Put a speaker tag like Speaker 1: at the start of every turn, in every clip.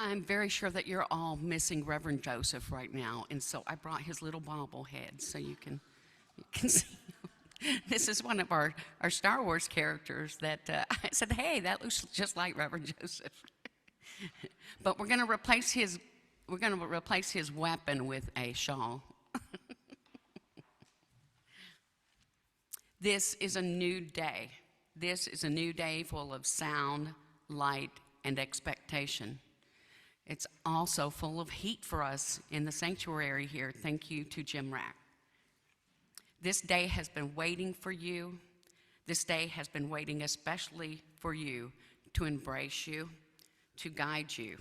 Speaker 1: I'm very sure that you're all missing Reverend Joseph right now, and so I brought his little bobblehead so you can see him. This is one of our Star Wars characters that I said, hey, that looks just like Reverend Joseph. But we're going to replace his weapon with a shawl. This is a new day. This is a new day full of sound, light, and expectation. It's also full of heat for us in the sanctuary here. Thank you to Jim Rack. This day has been waiting for you. This day has been waiting especially for you, to embrace you, to guide you.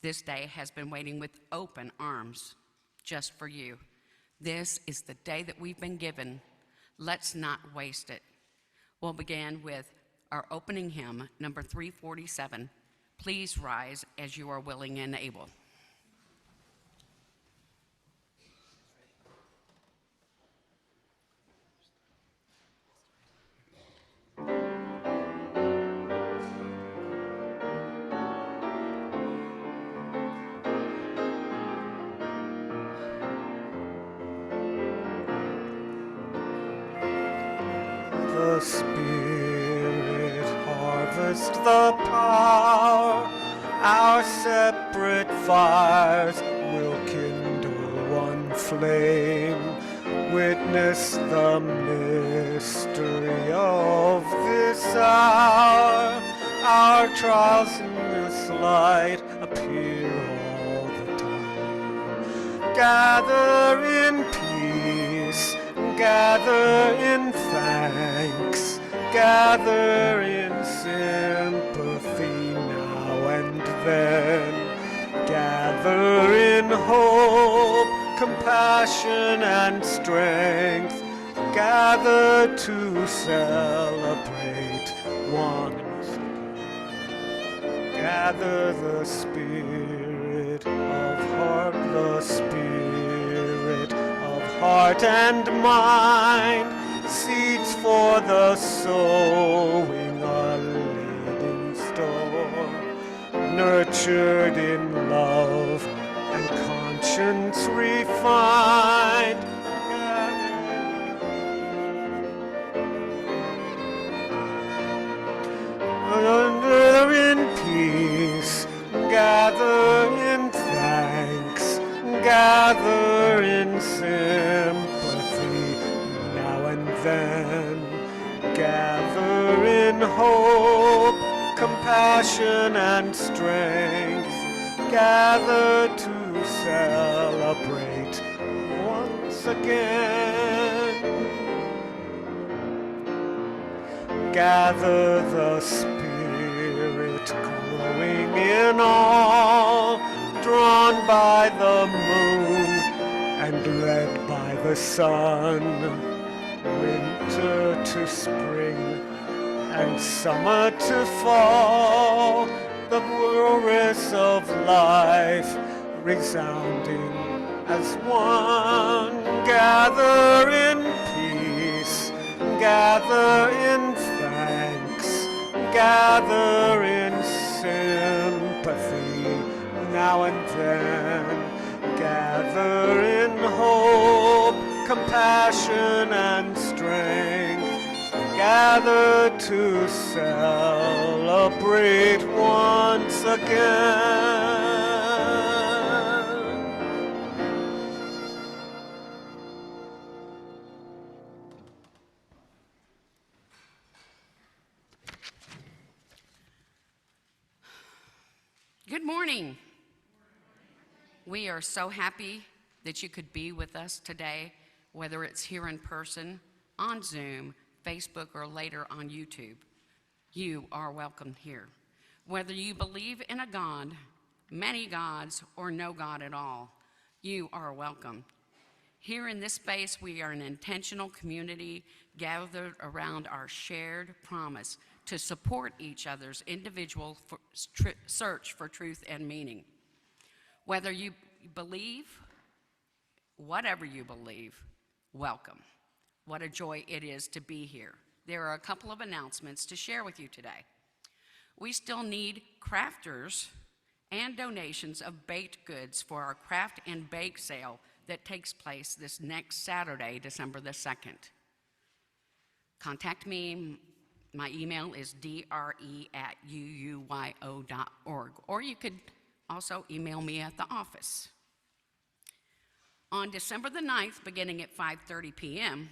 Speaker 1: This day has been waiting with open arms just for you. This is the day that we've been given. Let's not waste it. We'll begin with our opening hymn, number 347. Please rise as you are willing and able.
Speaker 2: The Spirit harvest the power, our separate fires will kindle one flame. Witness the mystery of this hour. Our trials in this light appear all the time. Gather in peace, gather in thanks, gather in sympathy now and then. Gather in hope, compassion and strength. Gather to celebrate once again. Gather the spirit of heart, the spirit of heart and mind. Seeds for the sowing are laid in store, nurtured in love and conscience refined. Gather in peace, gather in thanks, gather in sympathy now and then. Gather in hope, compassion and strength. Gather to celebrate once again. Gather the Spirit growing in all, drawn by the moon and led by the sun. Winter to spring and summer to fall, the chorus of life resounding as one. Gather in peace, gather in thanks, gather in sympathy now and then. Gather in hope, compassion and strength. Gather to celebrate once again.
Speaker 1: Good morning. We are so happy that you could be with us today, whether it's here in person, on Zoom, Facebook, or later on YouTube. You are welcome here. Whether you believe in a God, many gods, or no God at all, you are welcome. Here in this space, we are an intentional community gathered around our shared promise to support each other's individual search for truth and meaning. Whether you believe, whatever you believe, welcome. What a joy it is to be here. There are a couple of announcements to share with you today. We still need crafters and donations of baked goods for our craft and bake sale that takes place this next Saturday, December the 2nd. Contact me. My email is dre@uuyo.org, or you could also email me at the office. On December the 9th, beginning at 5:30 p.m.,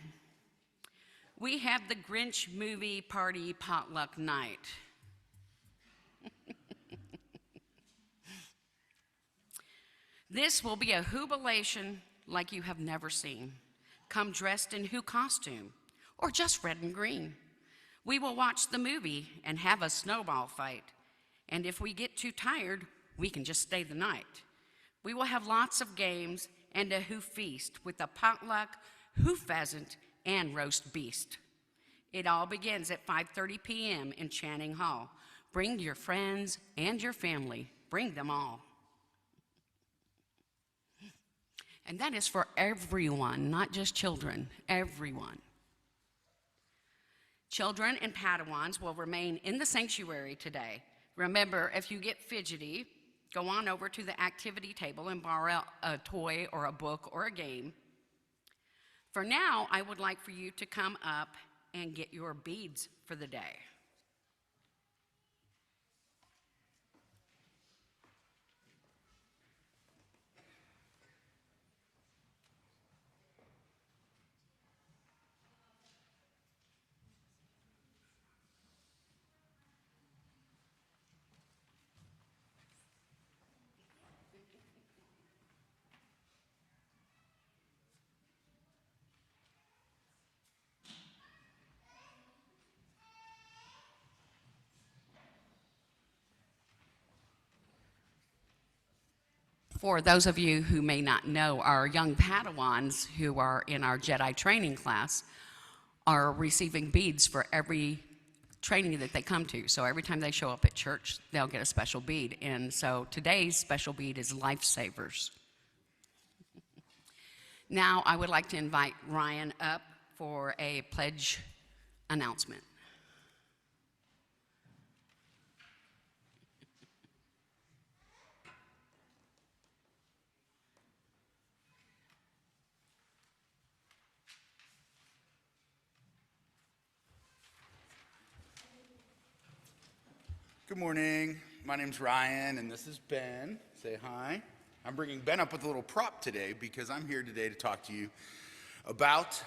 Speaker 1: we have the Grinch movie party potluck night. This will be a jubilation like you have never seen. Come dressed in Who costume, or just red and green. We will watch the movie and have a snowball fight. And if we get too tired, we can just stay the night. We will have lots of games and a Who feast with a potluck, Who pheasant, and roast beast. It all begins at 5:30 p.m. in Channing Hall. Bring your friends and your family. Bring them all. And that is for everyone, not just children, everyone. Children and Padawans will remain in the sanctuary today. Remember, if you get fidgety, go on over to the activity table and borrow a toy or a book or a game. For now, I would like for you to come up and get your beads for the day. For those of you who may not know, our young Padawans who are in our Jedi training class are receiving beads for every training that they come to. So every time they show up at church, they'll get a special bead. And so today's special bead is Lifesavers. Now I would like to invite Ryan up for a pledge announcement.
Speaker 3: Good morning. My name's Ryan, and this is Ben. Say hi. I'm bringing Ben up with a little prop today because I'm here today to talk to you about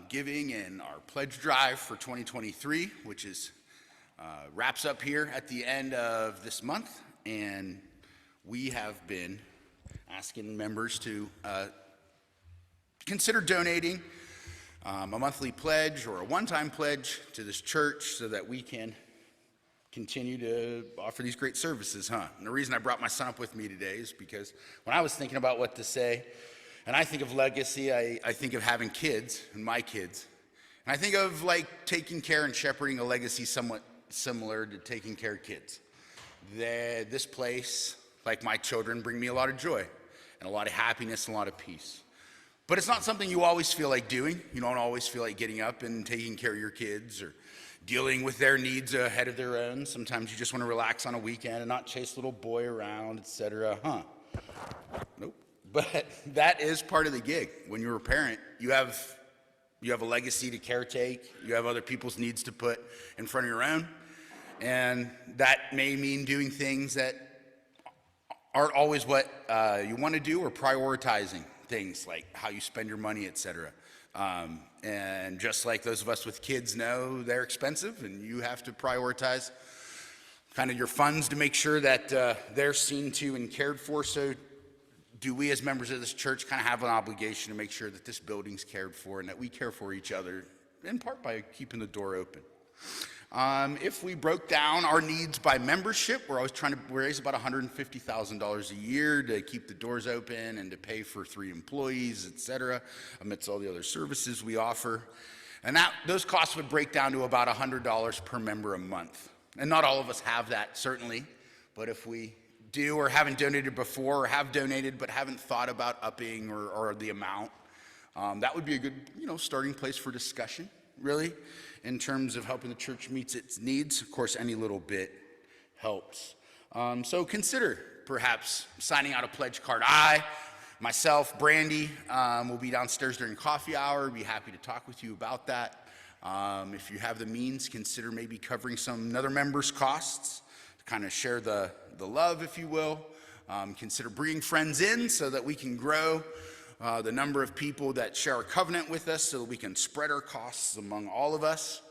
Speaker 3: giving and our pledge drive for 2023, which is wraps up here at the end of this month. And we have been asking members to consider donating a monthly pledge or a one-time pledge to this church so that we can continue to offer these great services, And the reason I brought my son up with me today is because when I was thinking about what to say, and I think of legacy, I think of having kids and my kids. And I think of like taking care and shepherding a legacy somewhat similar to taking care of kids. This place, like my children, bring me a lot of joy and a lot of happiness and a lot of peace. But it's not something you always feel like doing. You don't always feel like getting up and taking care of your kids or dealing with their needs ahead of their own. Sometimes you just want to relax on a weekend and not chase little boy around, etc. Nope. But that is part of the gig. When you're a parent, you have a legacy to caretake. You have other people's needs to put in front of your own. And that may mean doing things that aren't always what you want to do, or prioritizing things like how you spend your money, etc. And just like those of us with kids know, they're expensive, and you have to prioritize kind of your funds to make sure that they're seen to and cared for. So do we as members of this church kind of have an obligation to make sure that this building's cared for and that we care for each other, in part by keeping the door open. If we broke down our needs by membership, we're always trying to raise about $150,000 a year to keep the doors open and to pay for 3 employees, etc., amidst all the other services we offer. And those costs would break down to about $100 per member a month. And not all of us have that, certainly, but if we do or haven't donated before, or have donated but haven't thought about upping or the amount, that would be a good starting place for discussion, really, in terms of helping the church meet its needs. Of course, any little bit helps. So consider perhaps signing out a pledge card. I, myself, Brandy, will be downstairs during coffee hour. Be happy to talk with you about that. If you have the means, consider maybe covering some another member's costs to kind of share the love, if you will. Consider bringing friends in so that we can grow the number of people that share our covenant with us so that we can spread our costs among all of us.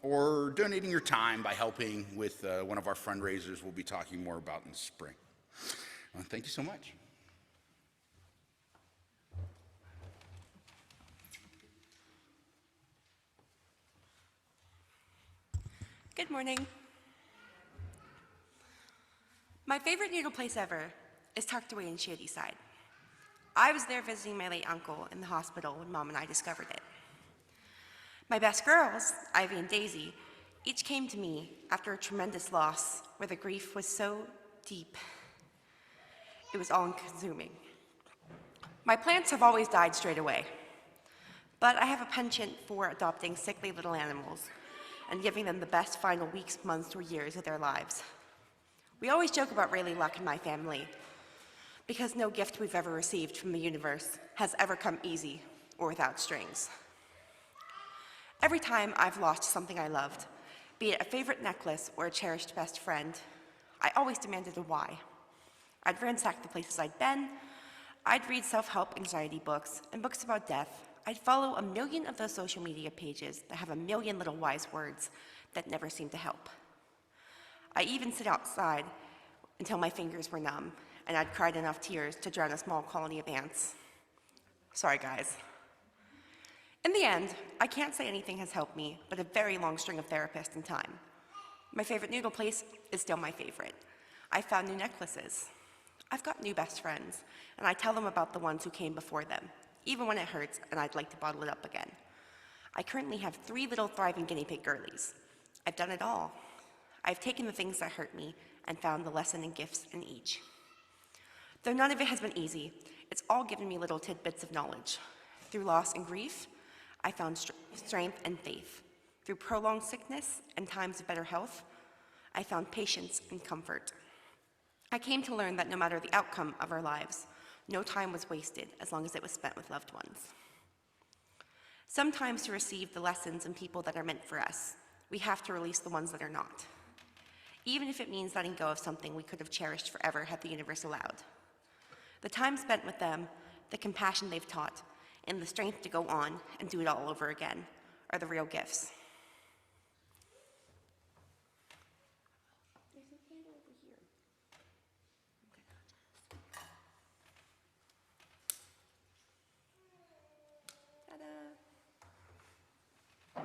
Speaker 3: Or donating your time by helping with one of our fundraisers we'll be talking more about in the spring. Thank you so much.
Speaker 4: Good morning. My favorite noodle place ever is tucked away in Shadyside. I was there visiting my late uncle in the hospital when Mom and I discovered it. My best girls, Ivy and Daisy, each came to me after a tremendous loss where the grief was so deep. It was all-consuming. My plants have always died straight away, but I have a penchant for adopting sickly little animals and giving them the best final weeks, months, or years of their lives. We always joke about Rayleigh luck in my family because no gift we've ever received from the universe has ever come easy or without strings. Every time I've lost something I loved, be it a favorite necklace or a cherished best friend, I always demanded a why. I'd ransack the places I'd been, I'd read self-help anxiety books and books about death. I'd follow a million of those social media pages that have a million little wise words that never seem to help. I even sit outside until my fingers were numb, and I'd cried enough tears to drown a small colony of ants. Sorry, guys. In the end, I can't say anything has helped me, but a very long string of therapists in time. My favorite noodle place is still my favorite. I found new necklaces. I've got new best friends, and I tell them about the ones who came before them, even when it hurts and I'd like to bottle it up again. I currently have 3 little thriving guinea pig girlies. I've done it all. I've taken the things that hurt me and found the lesson and gifts in each. Though none of it has been easy, it's all given me little tidbits of knowledge. Through loss and grief, I found strength and faith. Through prolonged sickness and times of better health, I found patience and comfort. I came to learn that no matter the outcome of our lives, no time was wasted as long as it was spent with loved ones. Sometimes to receive the lessons and people that are meant for us, we have to release the ones that are not, even if it means letting go of something we could have cherished forever had the universe allowed. The time spent with them, the compassion they've taught, and the strength to go on and do it all over again are the real gifts. There's a candle over here. Ta-da!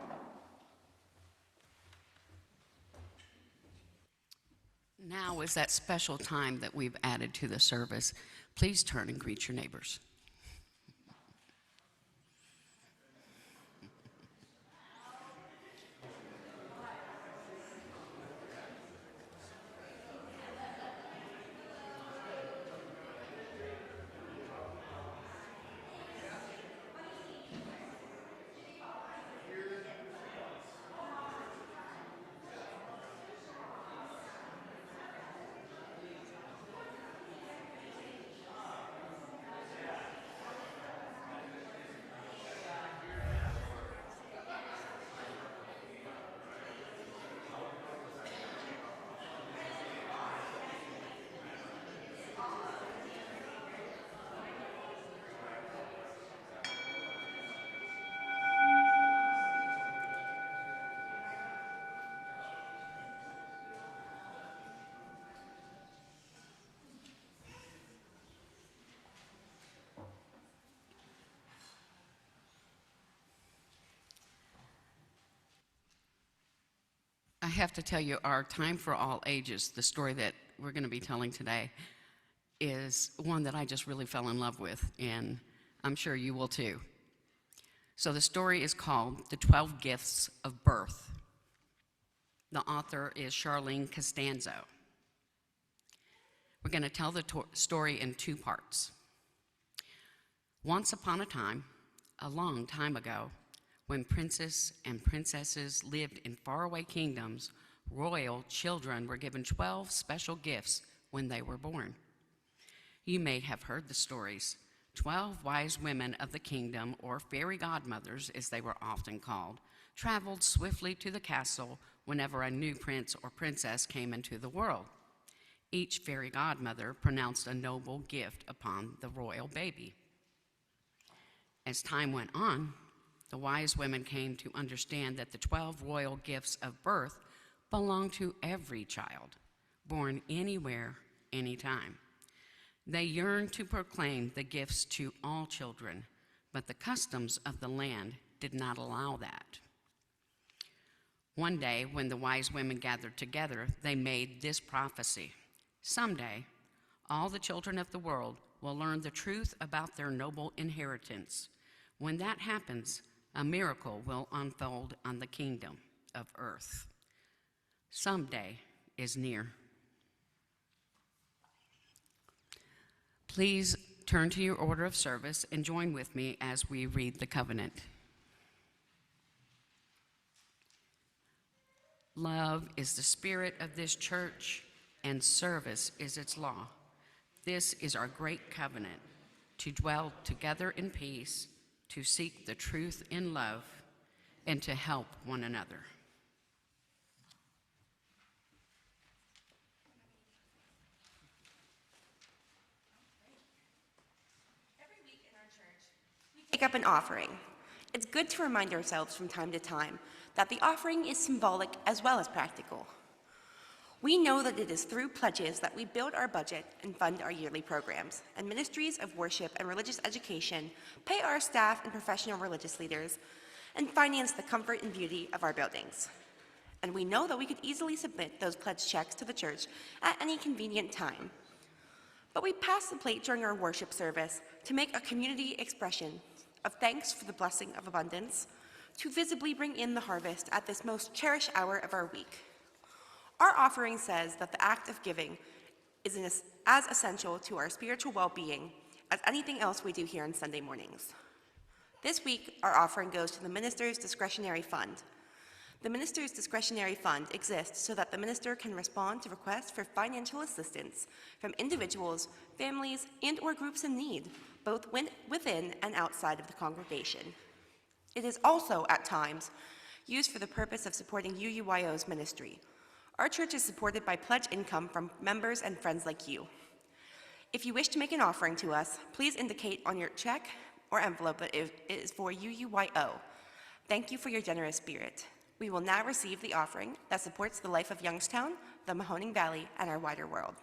Speaker 1: Now is that special time that we've added to the service. Please turn and greet your neighbors. I have to tell you, our Time for All Ages, the story that we're going to be telling today, is one that I just really fell in love with, and I'm sure you will too. So the story is called The 12 Gifts of Birth. The author is Charlene Costanzo. We're going to tell the story in 2 parts. Once upon a time, a long time ago, when princes and princesses lived in faraway kingdoms royal children were given 12 special gifts when they were born. You may have heard the stories. 12 wise women of the kingdom, or fairy godmothers as they were often called, traveled swiftly to the castle whenever a new prince or princess came into the world. Each fairy godmother pronounced a noble gift upon the royal baby. As time went on, the wise women came to understand that the 12 royal gifts of birth belonged to every child, born anywhere, anytime. They yearned to proclaim the gifts to all children, but the customs of the land did not allow that. One day, when the wise women gathered together, they made this prophecy. Someday, all the children of the world will learn the truth about their noble inheritance. When that happens, a miracle will unfold on the kingdom of earth. Someday is near. Please turn to your order of service and join with me as we read the covenant. Love is the spirit of this church, and service is its law. This is our great covenant, to dwell together in peace, to seek the truth in love, and to help one another.
Speaker 4: Take up an offering. It's good to remind ourselves from time to time that the offering is symbolic as well as practical. We know that it is through pledges that we build our budget and fund our yearly programs, and ministries of worship and religious education pay our staff and professional religious leaders, and finance the comfort and beauty of our buildings. And we know that we could easily submit those pledge checks to the church at any convenient time. But we pass the plate during our worship service to make a community expression of thanks for the blessing of abundance, to visibly bring in the harvest at this most cherished hour of our week. Our offering says that the act of giving is as essential to our spiritual well-being as anything else we do here on Sunday mornings. This week, our offering goes to the minister's discretionary fund. The minister's discretionary fund exists so that the minister can respond to requests for financial assistance from individuals, families, and/or groups in need, both within and outside of the congregation. It is also, at times, used for the purpose of supporting UUYO's ministry. Our church is supported by pledge income from members and friends like you. If you wish to make an offering to us, please indicate on your check or envelope that it is for UUYO. Thank you for your generous spirit. We will now receive the offering that supports the life of Youngstown, the Mahoning Valley, and our wider world.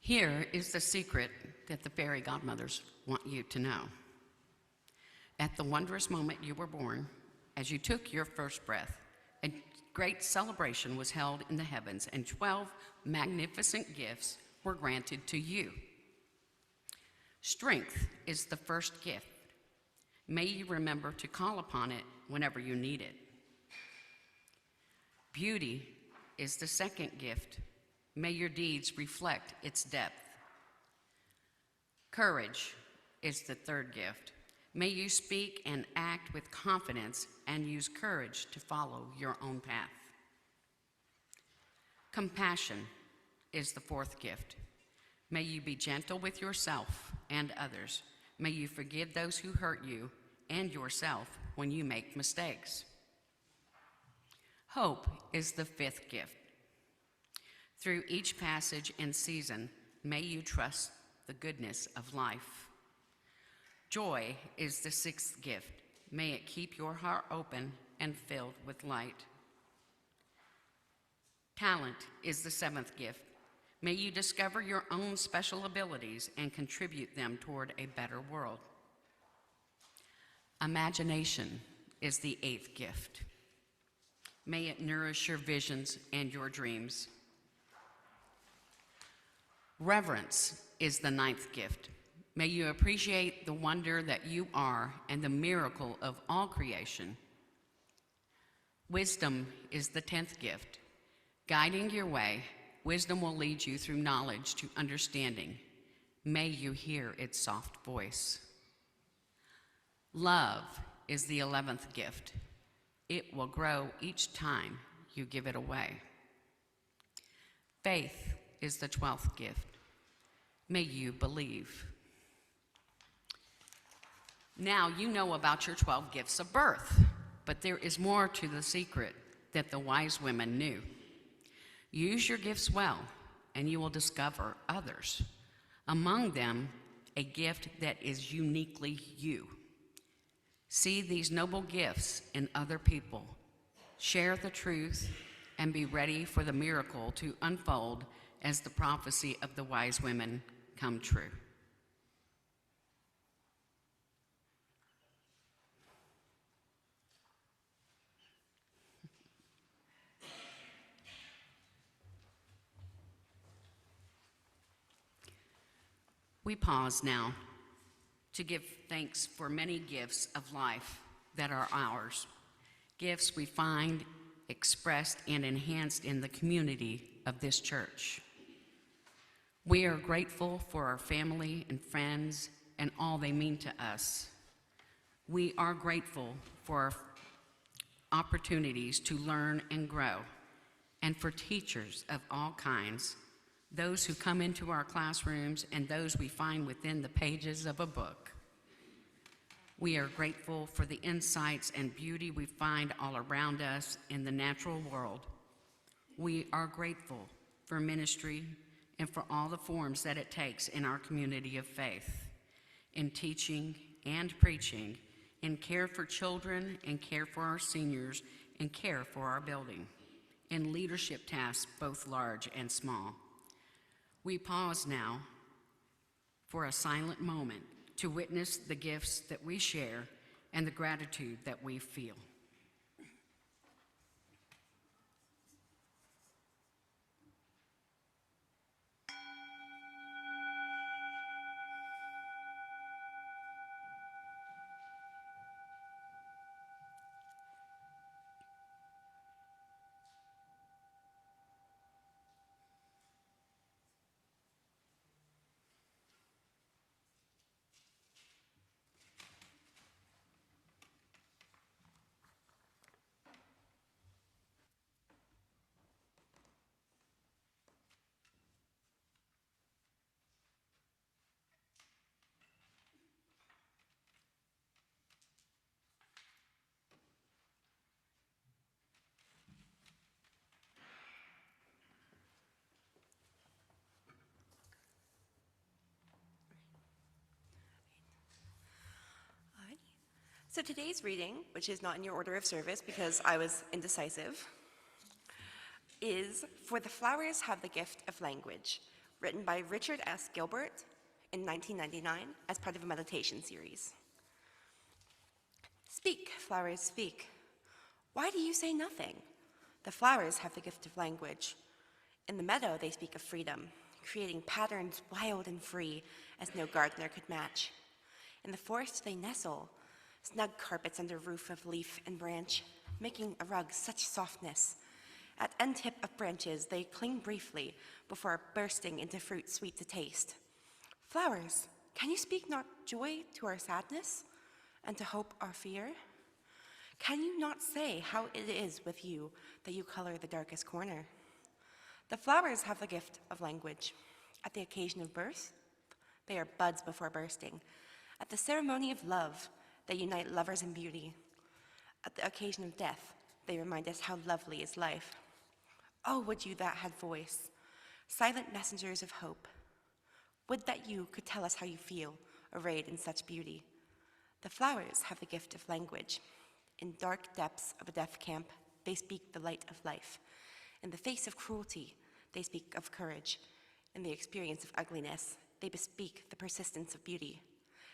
Speaker 1: Here is the secret that the fairy godmothers want you to know. At the wondrous moment you were born, as you took your first breath, a great celebration was held in the heavens, and 12 magnificent gifts were granted to you. Strength is the first gift. May you remember to call upon it whenever you need it. Beauty is the second gift. May your deeds reflect its depth. Courage is the third gift. May you speak and act with confidence and use courage to follow your own path. Compassion is the fourth gift. May you be gentle with yourself and others. May you forgive those who hurt you and yourself when you make mistakes. Hope is the fifth gift. Through each passage and season, may you trust the goodness of life. Joy is the sixth gift. May it keep your heart open and filled with light. Talent is the seventh gift. May you discover your own special abilities and contribute them toward a better world. Imagination is the eighth gift. May it nourish your visions and your dreams. Reverence is the ninth gift. May you appreciate the wonder that you are and the miracle of all creation. Wisdom is the 10th gift. Guiding your way, wisdom will lead you through knowledge to understanding. May you hear its soft voice. Love is the 11th gift. It will grow each time you give it away. Faith is the 12th gift. May you believe. Now you know about your 12 gifts of birth, but there is more to the secret that the wise women knew. Use your gifts well, and you will discover others. Among them, a gift that is uniquely you. See these noble gifts in other people. Share the truth and be ready for the miracle to unfold as the prophecy of the wise women come true. We pause now to give thanks for many gifts of life that are ours, gifts we find expressed and enhanced in the community of this church. We are grateful for our family and friends and all they mean to us. We are grateful for our opportunities to learn and grow, and for teachers of all kinds, those who come into our classrooms and those we find within the pages of a book. We are grateful for the insights and beauty we find all around us in the natural world. We are grateful for ministry and for all the forms that it takes in our community of faith, in teaching and preaching, in care for children and care for our seniors, and care for our building, in leadership tasks both large and small. We pause now for a silent moment to witness the gifts that we share and the gratitude that we feel.
Speaker 4: So today's reading, which is not in your order of service because I was indecisive, is For the Flowers Have the Gift of Language, written by Richard S. Gilbert in 1999 as part of a meditation series. Speak, flowers, speak. Why do you say nothing? The flowers have the gift of language. In the meadow, they speak of freedom, creating patterns wild and free as no gardener could match. In the forest, they nestle, snug carpets under roof of leaf and branch, making a rug such softness. At end tip of branches, they cling briefly before bursting into fruit sweet to taste. Flowers, can you speak not joy to our sadness, and to hope our fear? Can you not say how it is with you that you color the darkest corner? The flowers have the gift of language. At the occasion of birth, they are buds before bursting. At the ceremony of love, they unite lovers in beauty. At the occasion of death, they remind us how lovely is life. Oh, would you that had voice, silent messengers of hope. Would that you could tell us how you feel, arrayed in such beauty. The flowers have the gift of language. In dark depths of a death camp, they speak the light of life. In the face of cruelty, they speak of courage. In the experience of ugliness, they bespeak the persistence of beauty.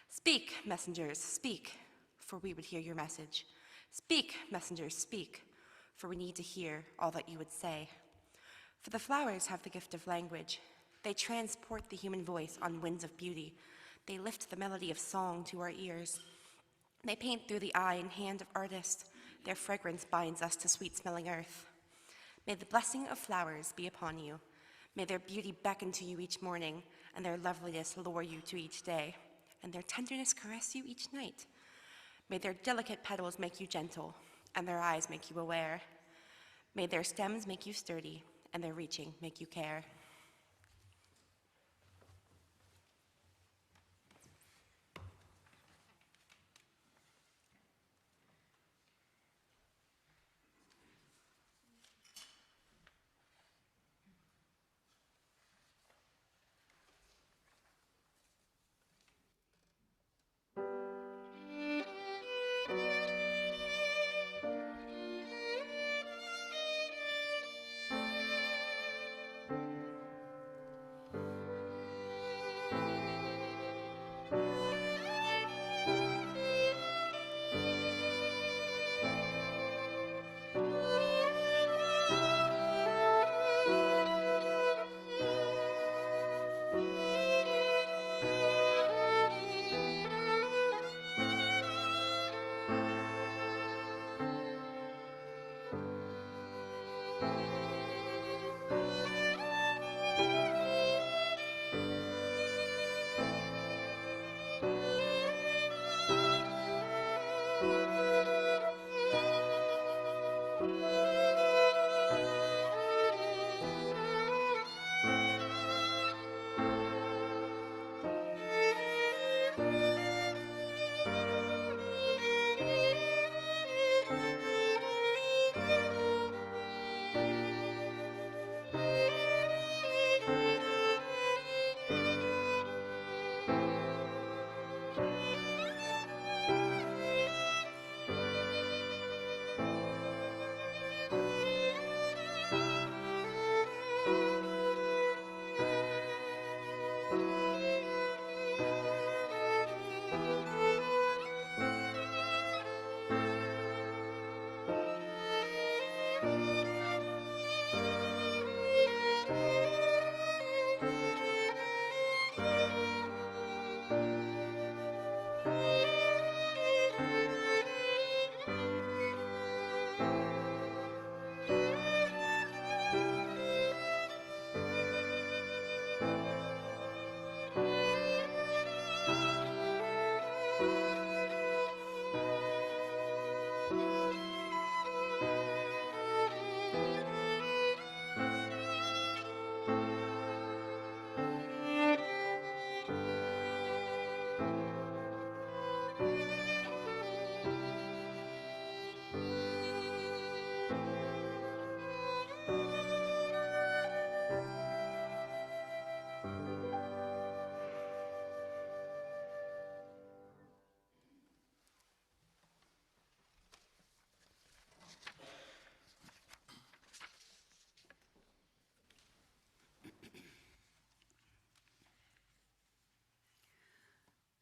Speaker 4: Speak, messengers, speak, for we would hear your message. Speak, messengers, speak, for we need to hear all that you would say. For the flowers have the gift of language. They transport the human voice on winds of beauty. They lift the melody of song to our ears. They paint through the eye and hand of artist. Their fragrance binds us to sweet-smelling earth. May the blessing of flowers be upon you. May their beauty beckon to you each morning, and their loveliness lure you to each day, and their tenderness caress you each night. May their delicate petals make you gentle, and their eyes make you aware. May their stems make you sturdy, and their reaching make you care.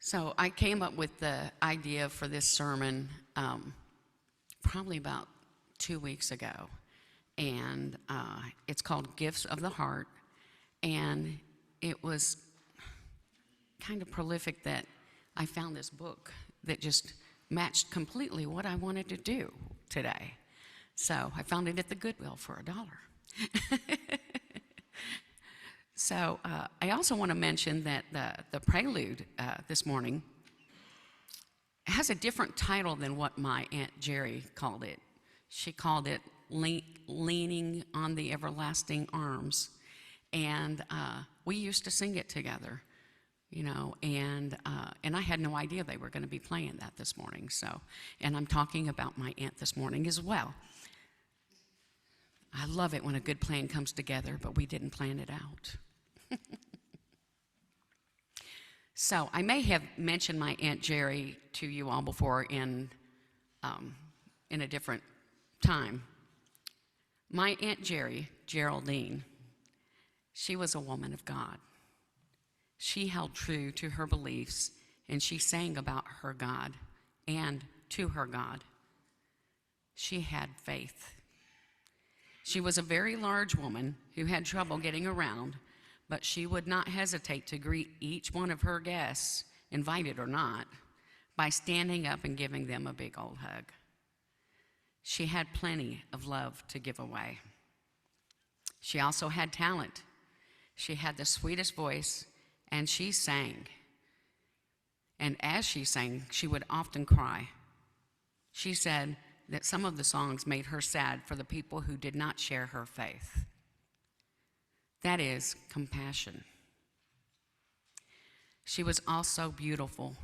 Speaker 1: So I came up with the idea for this sermon probably about 2 weeks ago, and it's called Gifts of the Heart, and it was kind of prolific that I found this book that just matched completely what I wanted to do today. So I found it at the Goodwill for $1. So I also want to mention that the prelude this morning has a different title than what my Aunt Jerry called it. She called it leaning on the everlasting arms. And we used to sing it together, and I had no idea they were going to be playing that this morning. So, and I'm talking about my aunt this morning as well. I love it when a good plan comes together, but we didn't plan it out. So I may have mentioned my Aunt Jerry to you all before in a different time. My Aunt Jerry, Geraldine, she was a woman of God. She held true to her beliefs, and she sang about her God and to her God. She had faith. She was a very large woman who had trouble getting around, but she would not hesitate to greet each one of her guests, invited or not, by standing up and giving them a big old hug. She had plenty of love to give away. She also had talent. She had the sweetest voice, and she sang. And as she sang, she would often cry. She said that some of the songs made her sad for the people who did not share her faith. That is compassion. She was also beautiful,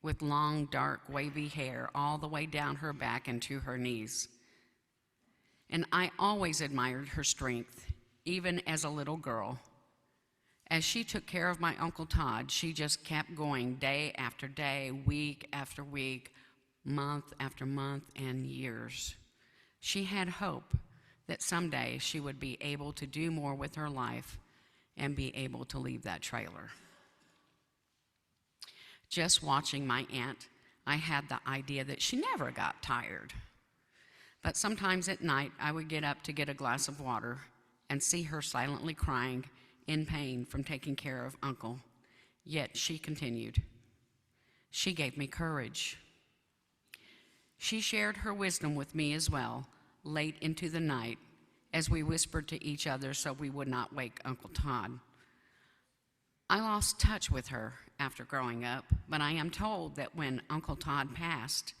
Speaker 1: with long, dark, wavy hair all the way down her back and to her knees. And I always admired her strength, even as a little girl. As she took care of my Uncle Todd, she just kept going day after day, week after week, month after month, and years. She had hope that someday she would be able to do more with her life and be able to leave that trailer. Just watching my aunt, I had the idea that she never got tired. But sometimes at night, I would get up to get a glass of water and see her silently crying in pain from taking care of Uncle. Yet she continued. She gave me courage. She shared her wisdom with me as well, late into the night, as we whispered to each other so we would not wake Uncle Todd. I lost touch with her after growing up, but I am told that when Uncle Todd passed,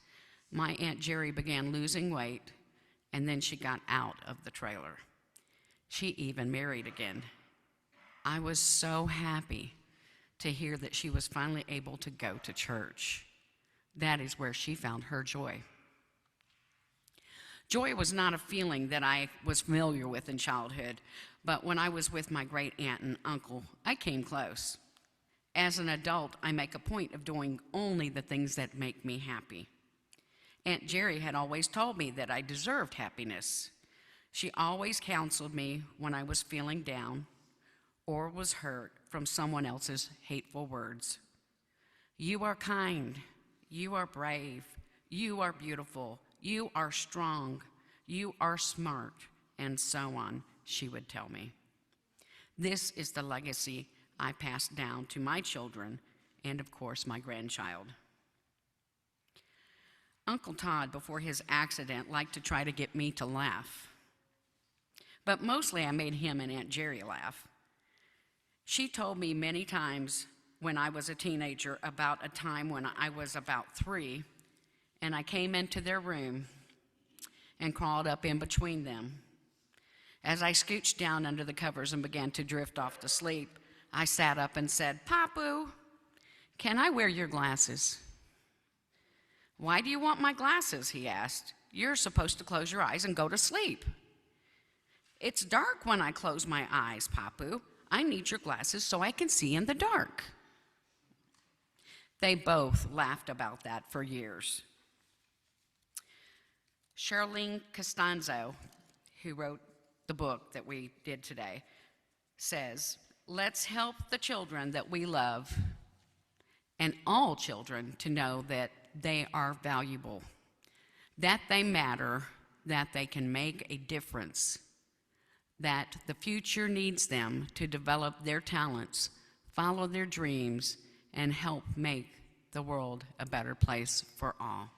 Speaker 1: my Aunt Jerry began losing weight, and then she got out of the trailer. She even married again. I was so happy to hear that she was finally able to go to church. That is where she found her joy. Joy was not a feeling that I was familiar with in childhood, but when I was with my great aunt and uncle, I came close. As an adult, I make a point of doing only the things that make me happy. Aunt Jerry had always told me that I deserved happiness. She always counseled me when I was feeling down or was hurt from someone else's hateful words. You are kind, you are brave, you are beautiful, you are strong, you are smart, and so on, she would tell me. This is the legacy I passed down to my children and, of course, my grandchild. Uncle Todd, before his accident, liked to try to get me to laugh. But mostly I made him and Aunt Jerry laugh. She told me many times when I was a teenager about a time when I was about 3, and I came into their room and crawled up in between them. As I scooched down under the covers and began to drift off to sleep, I sat up and said, "Papu, can I wear your glasses?" "Why do you want my glasses?" he asked. "You're supposed to close your eyes and go to sleep." "It's dark when I close my eyes, Papu. I need your glasses so I can see in the dark." They both laughed about that for years. Charlene Costanzo, who wrote the book that we did today, says, "Let's help the children that we love and all children to know that they are valuable, that they matter, that they can make a difference, that the future needs them to develop their talents, follow their dreams, and help make the world a better place for all."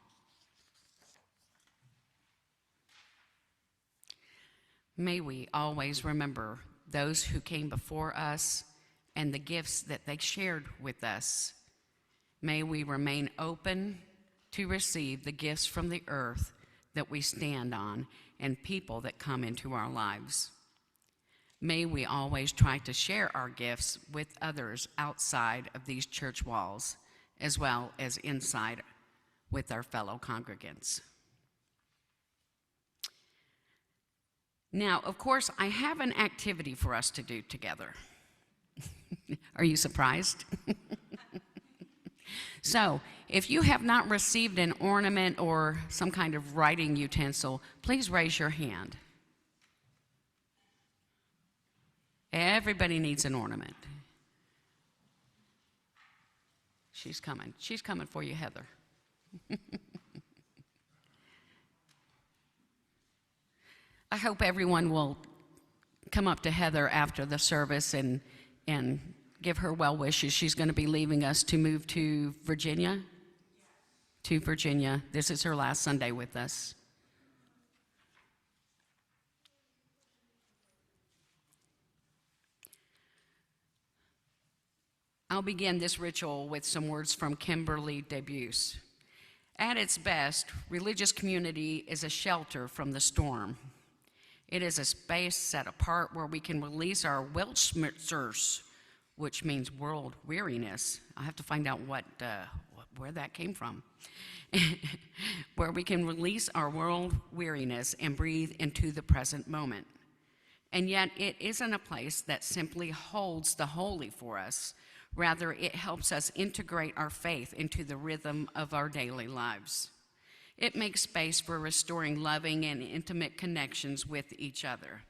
Speaker 1: May we always remember those who came before us and the gifts that they shared with us. May we remain open to receive the gifts from the earth that we stand on and people that come into our lives. May we always try to share our gifts with others outside of these church walls, as well as inside with our fellow congregants. Now, of course, I have an activity for us to do together. Are you surprised? So, if you have not received an ornament or some kind of writing utensil, please raise your hand. Everybody needs an ornament. She's coming. She's coming for you, Heather. I hope everyone will come up to Heather after the service and give her well wishes. She's going to be leaving us to move to Virginia. To Virginia. This is her last Sunday with us. I'll begin this ritual with some words from Kimberly DeBuse. At its best, religious community is a shelter from the storm. It is a space set apart where we can release our Weltschmerz, which means world weariness. I have to find out where that came from. Where we can release our world weariness and breathe into the present moment. And yet, it isn't a place that simply holds the holy for us. Rather, it helps us integrate our faith into the rhythm of our daily lives. It makes space for restoring loving and intimate connections with each other.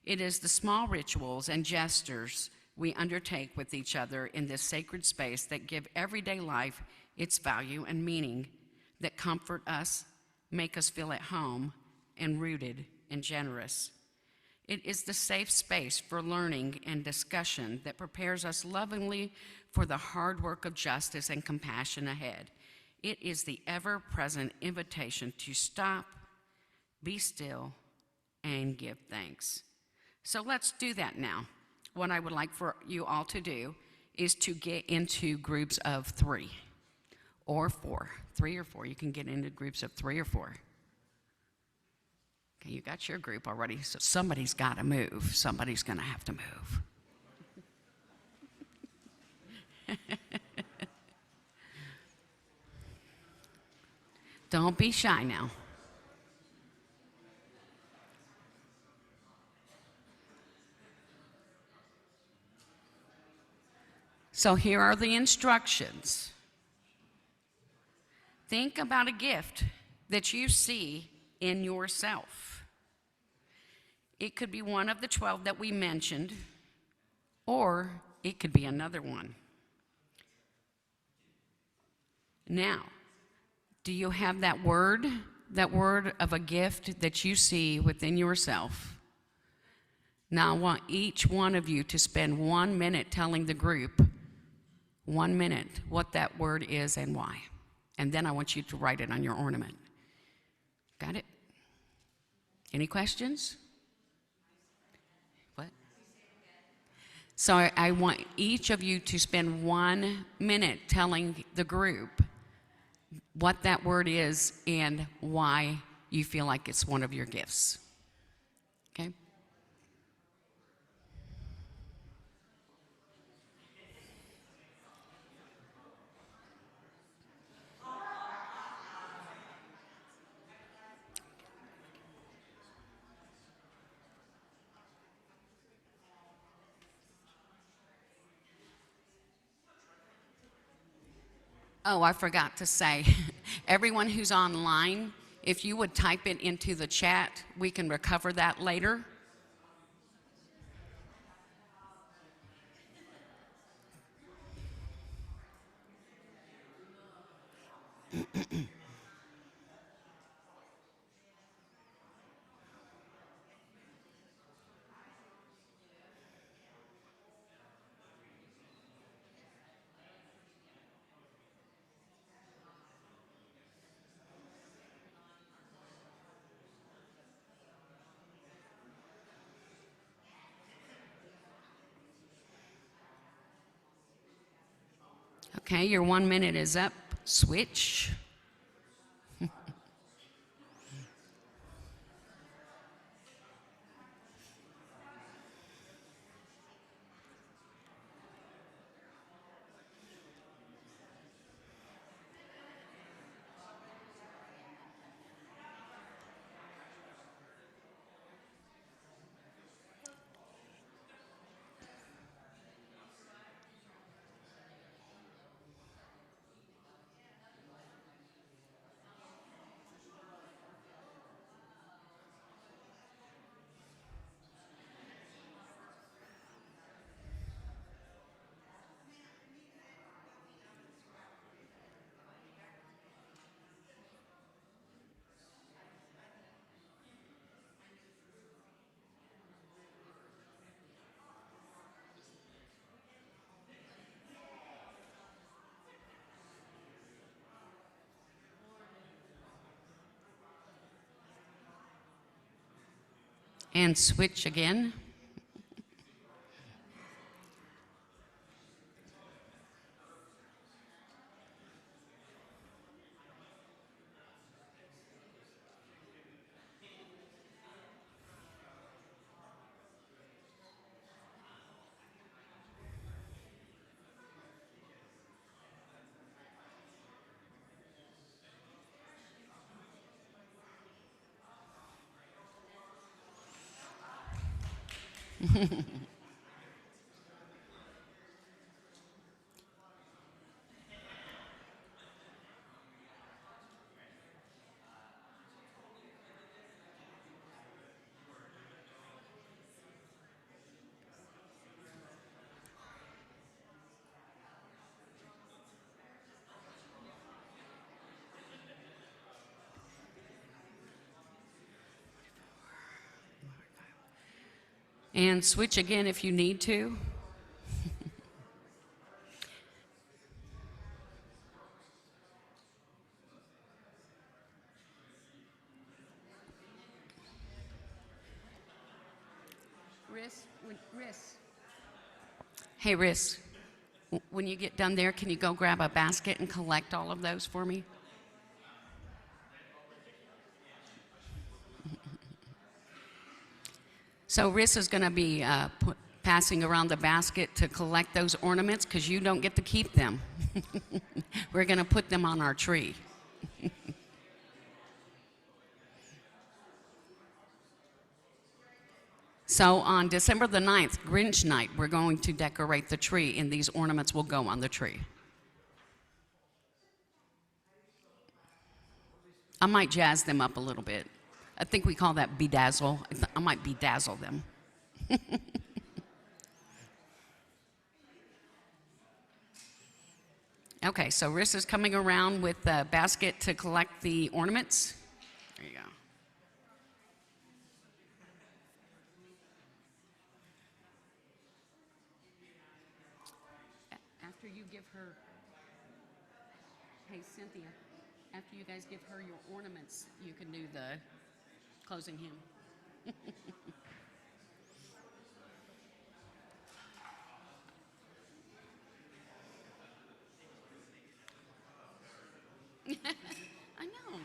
Speaker 1: It is the small rituals and gestures we undertake with each other in this sacred space that give everyday life its value and meaning, that comfort us, make us feel at home, and rooted and generous. It is the safe space for learning and discussion that prepares us lovingly for the hard work of justice and compassion ahead. It is the ever-present invitation to stop, be still, and give thanks. So let's do that now. What I would like for you all to do is to get into groups of 3 or 4. 3 or 4. You can get into groups of 3 or 4. Okay, you got your group already, so somebody's got to move. Somebody's going to have to move. Don't be shy now. So here are the instructions. Think about a gift that you see in yourself. It could be one of the 12 that we mentioned, or it could be another one. Now, do you have that word of a gift that you see within yourself? Now I want each one of you to spend 1 minute telling the group, 1 minute, what that word is and why. And then I want you to write it on your ornament. Got it? Any questions? What? So I want each of you to spend 1 minute telling the group what that word is and why you feel like it's one of your gifts. Okay? Oh, I forgot to say, everyone who's online, if you would type it into the chat, we can recover that later. Okay, your 1 minute is up. Switch. And switch again. And switch again if you need to. Riss. Hey, Riss, when you get done there, can you go grab a basket and collect all of those for me? So Riss is going to be passing around the basket to collect those ornaments because you don't get to keep them. We're going to put them on our tree. So on December the 9th, Grinch night, we're going to decorate the tree, and these ornaments will go on the tree. I might jazz them up a little bit. I think we call that bedazzle. I might bedazzle them. Okay, so Riss is coming around with the basket to collect the ornaments. There you go. After you give her, hey Cynthia, after you guys give her your ornaments, you can do the closing hymn. I know.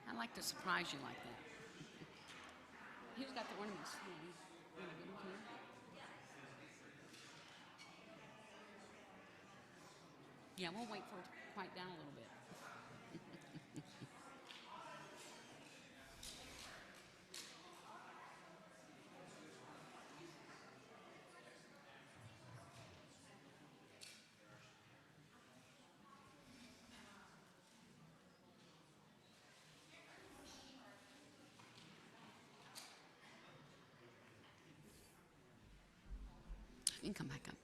Speaker 1: I like to surprise you like that. Who's got the ornaments? You wanna give them to him? Yeah, we'll wait for it to quiet down a little bit. You can come back up.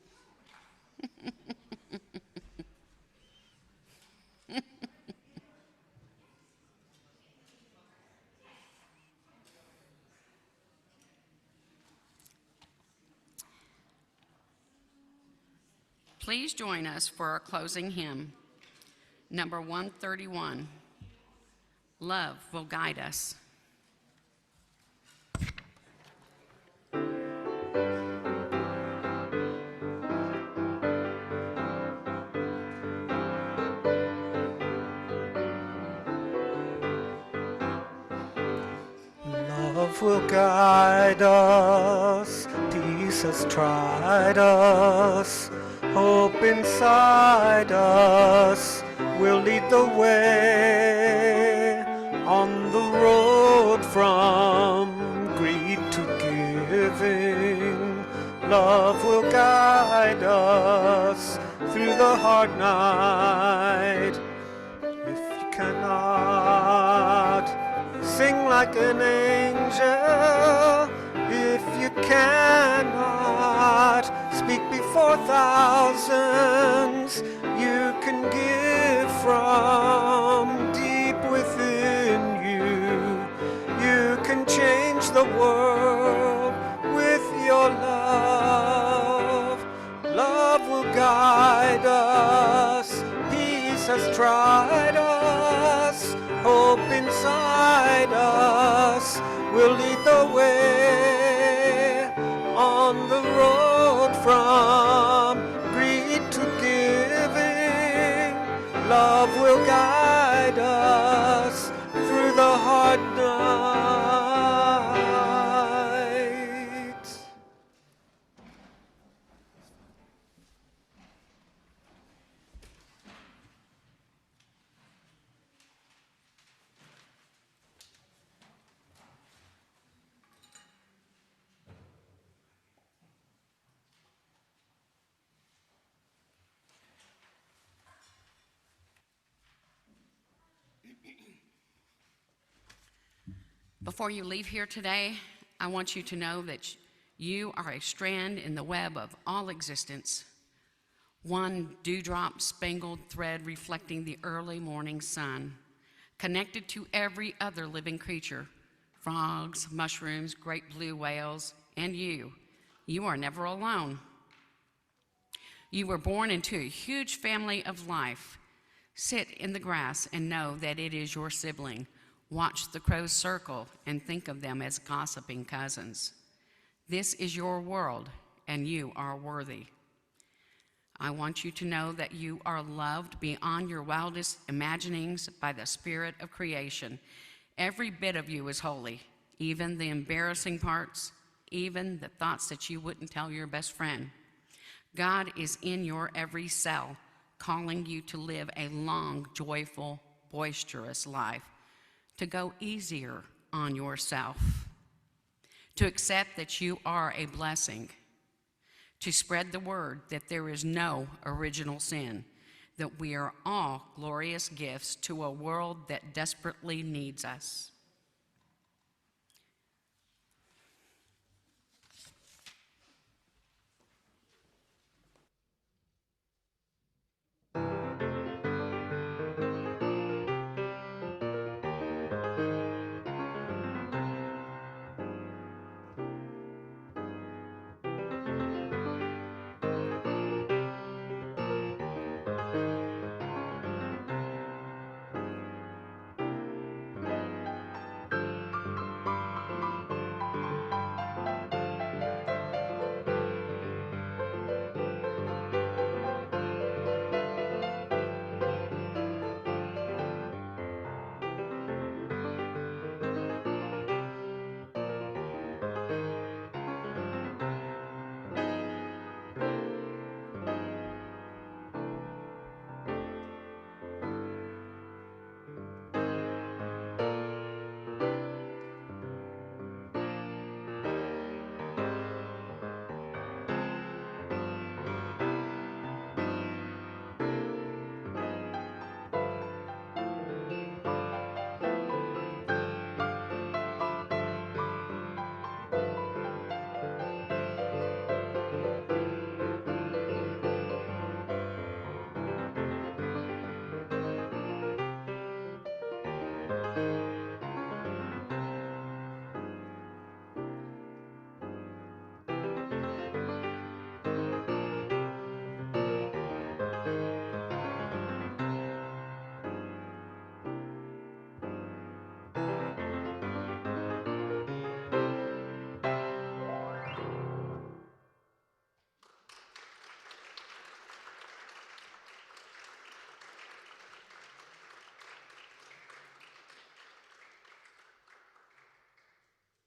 Speaker 1: Please join us for our closing hymn, number 131, Love Will Guide Us.
Speaker 2: Love will guide us, peace has tried us, hope inside us will lead the way on the road from greed to giving. Love will guide us through the hard night. If you cannot sing like an angel, if you cannot speak before thousands, you can give from deep within you. You can change the world with your love. Love will guide us. Peace has tried us. Hope inside us will lead the way on the road from greed to giving. Love will guide us through the hard nights.
Speaker 1: Before you leave here today, I want you to know that you are a strand in the web of all existence, one dewdrop spangled thread reflecting the early morning sun, connected to every other living creature, frogs, mushrooms, great blue whales, and you. You are never alone. You were born into a huge family of life. Sit in the grass and know that it is your sibling. Watch the crows circle and think of them as gossiping cousins. This is your world, and you are worthy. I want you to know that you are loved beyond your wildest imaginings by the Spirit of creation. Every bit of you is holy, even the embarrassing parts, even the thoughts that you wouldn't tell your best friend. God is in your every cell, calling you to live a long, joyful, boisterous life, to go easier on yourself, to accept that you are a blessing, to spread the word that there is no original sin, that we are all glorious gifts to a world that desperately needs us.